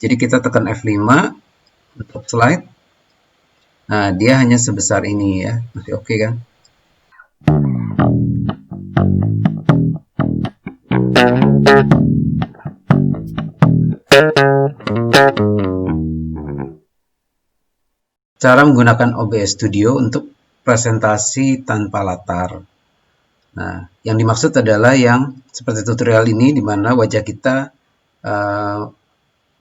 Jadi kita tekan F5 untuk slide. Nah, dia hanya sebesar ini ya. Masih oke kan? Cara menggunakan OBS Studio untuk presentasi tanpa latar. Nah, yang dimaksud adalah yang seperti tutorial ini, di mana wajah kita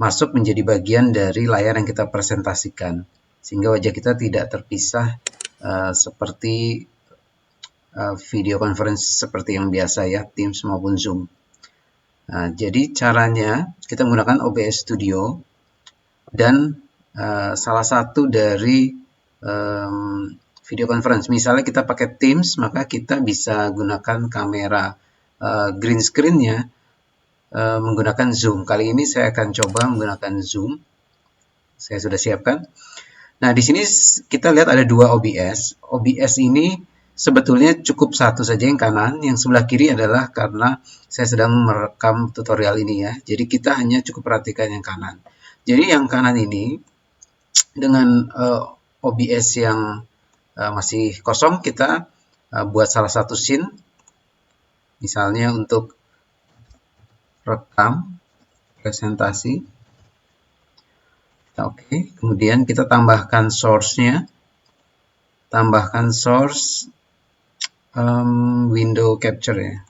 masuk menjadi bagian dari layar yang kita presentasikan, sehingga wajah kita tidak terpisah seperti video conference seperti yang biasa ya, Teams maupun Zoom. Nah, jadi caranya kita menggunakan OBS Studio, dan salah satu dari video conference, misalnya kita pakai Teams, maka kita bisa gunakan kamera green screen-nya menggunakan Zoom. Kali ini saya akan coba menggunakan Zoom. Saya sudah siapkan. Nah, di sini kita lihat ada dua OBS. OBS ini sebetulnya cukup satu saja yang kanan, yang sebelah kiri adalah karena saya sedang merekam tutorial ini ya. Jadi kita hanya cukup perhatikan yang kanan. Jadi yang kanan ini dengan OBS yang masih kosong, kita buat salah satu scene, misalnya untuk rekam presentasi. Oke, kemudian kita tambahkan source-nya, tambahkan source window capture ya.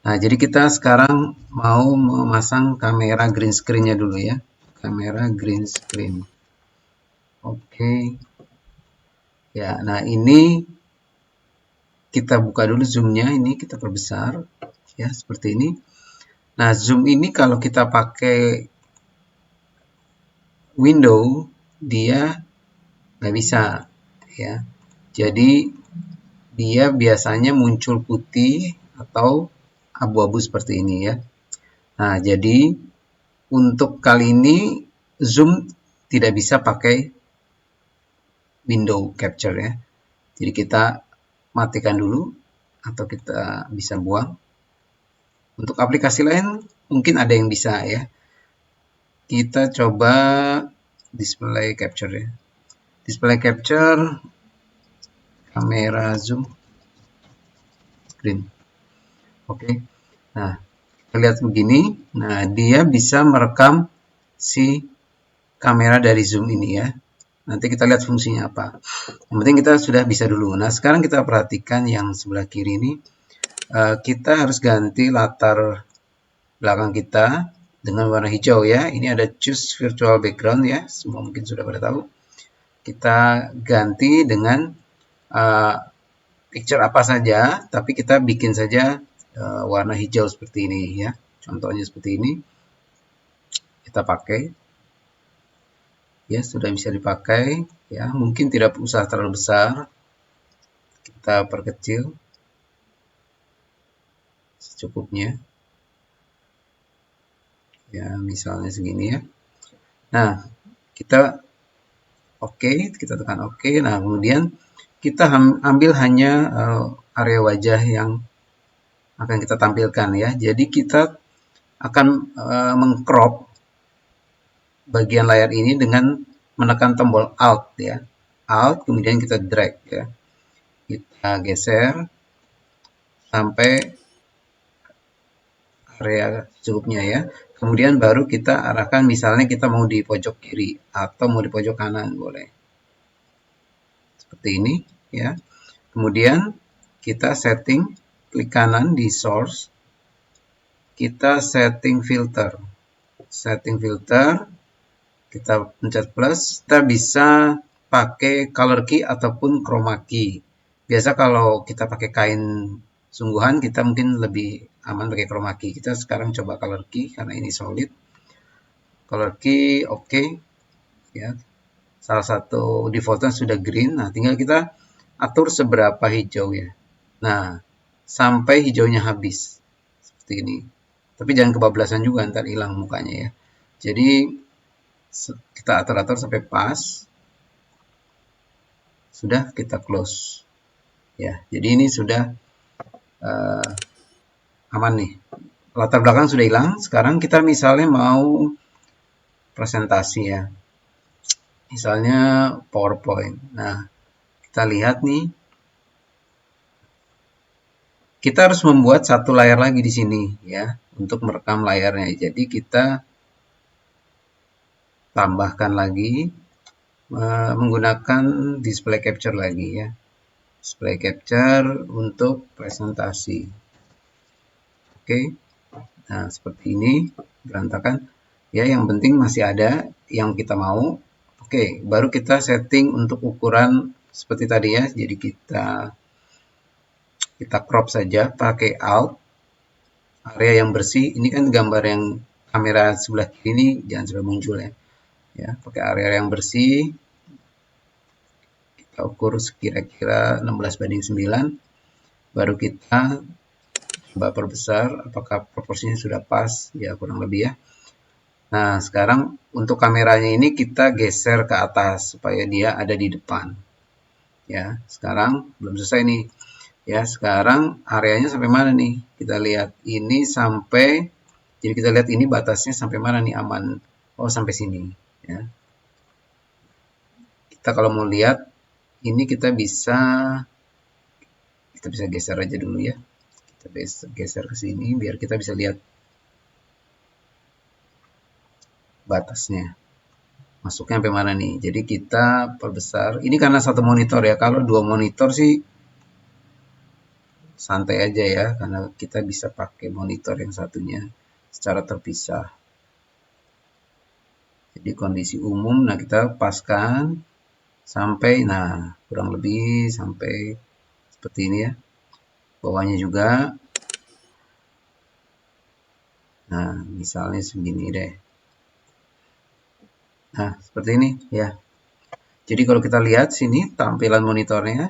Nah, jadi kita sekarang mau memasang kamera green screen-nya dulu ya, kamera green screen. Oke. Ya, nah ini kita buka dulu zoom-nya, ini kita perbesar ya seperti ini. Nah, zoom ini kalau kita pakai window dia nggak bisa ya. Jadi dia biasanya muncul putih atau abu-abu seperti ini ya. Nah, jadi untuk kali ini zoom tidak bisa pakai window capture ya. Jadi kita matikan dulu atau kita bisa buang. Untuk aplikasi lain mungkin ada yang bisa ya. Kita coba display capture ya. Display capture kamera zoom screen. Oke. Nah, kita lihat begini. Nah, dia bisa merekam si kamera dari zoom ini ya. Nanti kita lihat fungsinya apa. Yang penting kita sudah bisa dulu. Nah, sekarang kita perhatikan yang sebelah kiri ini. Kita harus ganti latar belakang kita dengan warna hijau ya. Ini ada choose virtual background ya. Semua mungkin sudah pada tahu. Kita ganti dengan picture apa saja, tapi kita bikin saja warna hijau seperti ini ya. Contohnya seperti ini. Kita pakai. Ya, sudah bisa dipakai ya, mungkin tidak usah terlalu besar, kita perkecil secukupnya ya, misalnya segini ya. Nah, kita kita tekan oke. Nah, kemudian kita ambil hanya area wajah yang akan kita tampilkan ya. Jadi kita akan mengcrop bagian layar ini dengan menekan tombol Alt ya. Alt, kemudian kita drag ya. Kita geser sampai area cukupnya ya. Kemudian baru kita arahkan, misalnya kita mau di pojok kiri atau mau di pojok kanan boleh. Seperti ini ya. Kemudian kita setting, klik kanan di source. Kita setting filter. Setting filter, kita pencet plus, kita bisa pakai color key ataupun chroma key. Biasa kalau kita pakai kain sungguhan, kita mungkin lebih aman pakai chroma key. Kita sekarang coba color key karena ini solid. Color key oke. Ya. Salah satu defaultnya sudah green. Nah, tinggal kita atur seberapa hijau ya. Nah, sampai hijaunya habis. Seperti ini. Tapi jangan kebablasan juga, ntar hilang mukanya ya. Jadi kita atur-atur sampai pas. Sudah, kita close. Ya, jadi ini sudah aman nih. Latar belakang sudah hilang. Sekarang kita misalnya mau presentasi ya. Misalnya PowerPoint. Nah, kita lihat nih, kita harus membuat satu layar lagi di sini ya untuk merekam layarnya. Jadi kita tambahkan lagi menggunakan display capture lagi ya. Display capture untuk presentasi. Oke. Nah, seperti ini berantakan. Ya, yang penting masih ada yang kita mau. Oke, baru kita setting untuk ukuran seperti tadi ya. Jadi kita crop saja pakai Alt. Area yang bersih, ini kan gambar yang kamera sebelah kiri ini jangan sampai muncul ya. Ya, pakai area yang bersih. Kita ukur kira-kira 16:9. Baru kita coba perbesar apakah proporsinya sudah pas ya, kurang lebih ya. Nah, sekarang untuk kameranya ini kita geser ke atas supaya dia ada di depan. Ya, sekarang belum selesai nih. Ya, sekarang areanya sampai mana nih? Kita lihat ini sampai, jadi kita lihat ini batasnya sampai mana nih aman. Oh, sampai sini. Ya. Kita kalau mau lihat, ini kita bisa geser aja dulu ya. Kita geser ke sini biar kita bisa lihat batasnya. Masuknya sampai mana nih? Jadi kita perbesar. Ini karena satu monitor ya. Kalau dua monitor sih santai aja ya, karena kita bisa pakai monitor yang satunya secara terpisah. Jadi kondisi umum, nah kita paskan sampai, nah kurang lebih sampai seperti ini ya. Bawahnya juga. Nah, misalnya segini deh. Nah, seperti ini ya. Jadi kalau kita lihat sini tampilan monitornya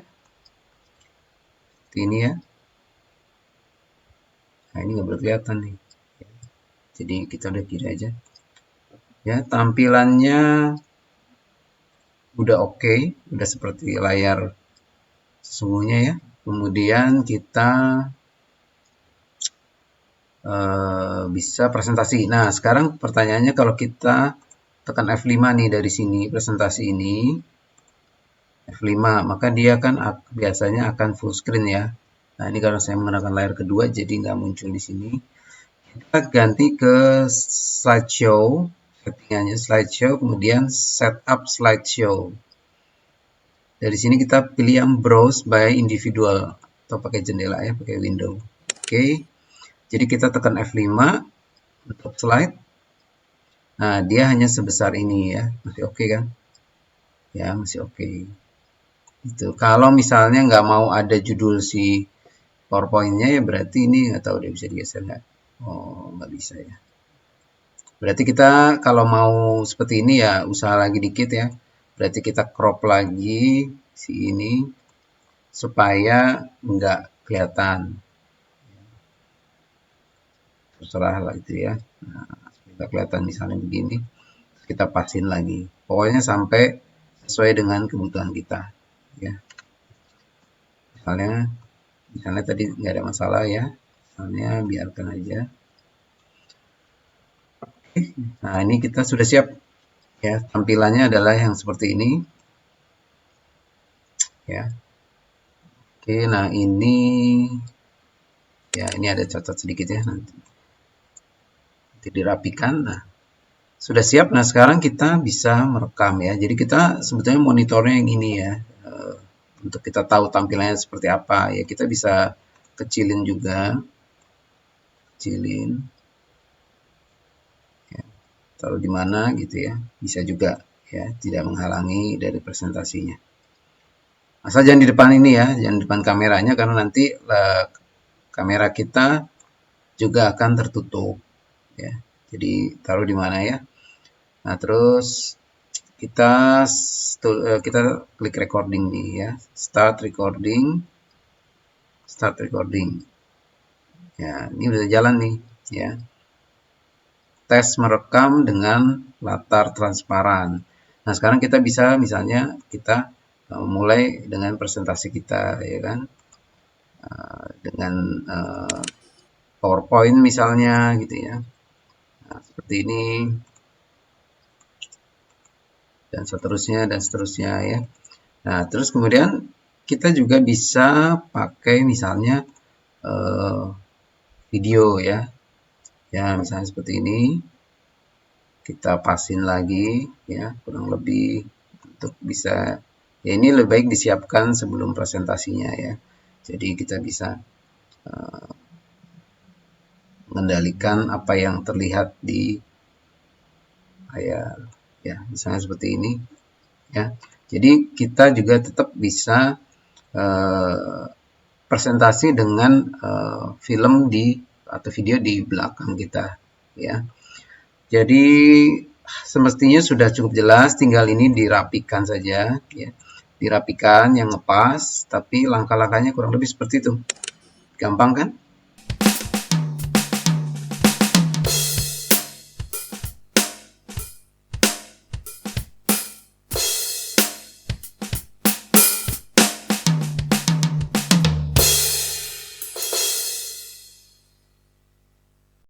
seperti ini ya. Nah, ini nggak kelihatan nih. Jadi kita udah kiri aja. Ya, tampilannya udah oke, udah seperti layar sesungguhnya ya. Kemudian kita bisa presentasi. Nah, sekarang pertanyaannya kalau kita tekan F5 nih dari sini presentasi ini, F5, maka dia kan biasanya akan full screen ya. Nah, ini kalau saya menggunakan layar kedua jadi nggak muncul di sini. Kita ganti ke slideshow, settingannya slideshow, kemudian setup slideshow. Dari sini kita pilih yang browse by individual atau pakai jendela ya, pakai window. Oke. Jadi kita tekan F5 untuk slide. Nah, dia hanya sebesar ini ya. Masih oke kan? Ya, masih oke. Itu. Kalau misalnya nggak mau ada judul si PowerPoint-nya ya berarti ini nggak tahu dia bisa digeser nggak? Oh, nggak bisa ya. Berarti kita kalau mau seperti ini ya usaha lagi dikit ya. Berarti kita crop lagi si ini supaya nggak kelihatan. Terserah lah itu ya. Nah, nggak kelihatan misalnya begini. Kita pasin lagi. Pokoknya sampai sesuai dengan kebutuhan kita. Ya. Misalnya tadi nggak ada masalah ya. Misalnya biarkan aja. Nah, ini kita sudah siap. Ya, tampilannya adalah yang seperti ini. Ya. Oke, nah ini ya ini ada cacat sedikit ya nanti dirapikan. Nah, sudah siap. Nah, sekarang kita bisa merekam ya. Jadi kita sebetulnya monitornya yang ini ya. Untuk kita tahu tampilannya seperti apa ya, kita bisa kecilin juga. Kecilin. Ya, taruh di mana gitu ya. Bisa juga ya, tidak menghalangi dari presentasinya. Asal jangan di depan ini ya, jangan di depan kameranya karena nanti kamera kita juga akan tertutup ya. Jadi taruh di mana ya. Nah, terus kita klik recording nih ya. Start recording. Ya, ini udah jalan nih ya. Tes merekam dengan latar transparan. Nah, sekarang kita bisa misalnya kita mulai dengan presentasi kita ya kan. Dengan PowerPoint misalnya gitu ya. Nah, seperti ini. dan seterusnya ya. Nah, terus kemudian kita juga bisa pakai misalnya video ya. Ya, misalnya seperti ini. Kita pasin lagi ya, kurang lebih untuk bisa ya, ini lebih baik disiapkan sebelum presentasinya ya. Jadi kita bisa mengendalikan apa yang terlihat di layar ya, misalnya seperti ini ya. Jadi kita juga tetap bisa presentasi dengan film di atau video di belakang kita ya. Jadi semestinya sudah cukup jelas, tinggal ini dirapikan saja ya. Dirapikan yang ngepas, tapi langkah-langkahnya kurang lebih seperti itu. Gampang kan?